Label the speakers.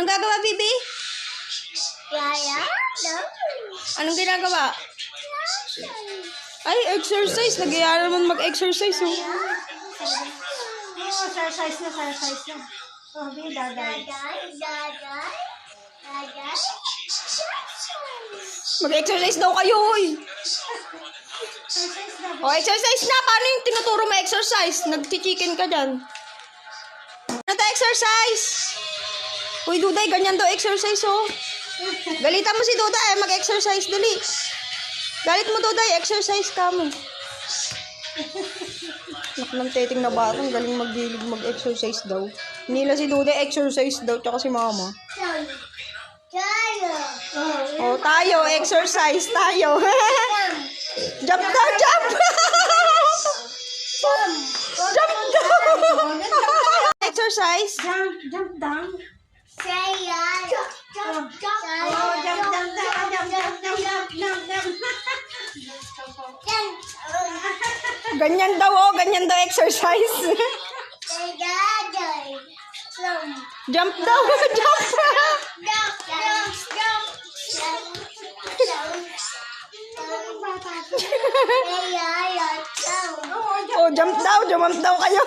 Speaker 1: Anong gagawa, Bibi?
Speaker 2: Yaya?
Speaker 1: Anong ginagawa? Ay, exercise. Nagyaya naman mag-exercise, oh.
Speaker 2: Exercise na. Oh, Bibi, daday.
Speaker 1: Mag-exercise daw kayo, hoy. O, exercise na. Paano yung tinuturo mo exercise? Nag-chicken ka dyan. Ano to exercise? Uy, Duday, ganyan daw exercise, oh. Galitan mo si Duday, mag-exercise, dali. Galit mo, Duday, exercise ka mo. Nak ng teting na batang, galing magdilig mag-exercise daw. Nila si Duday, exercise daw, tsaka si Mama. Oh, tayo, exercise tayo. Jump daw, jump! Jump down! Exercise?
Speaker 2: Jump down.
Speaker 1: Ganyan daw, oh, ganyan daw exercise. Jump daw, jump! Oh, jump daw kayo.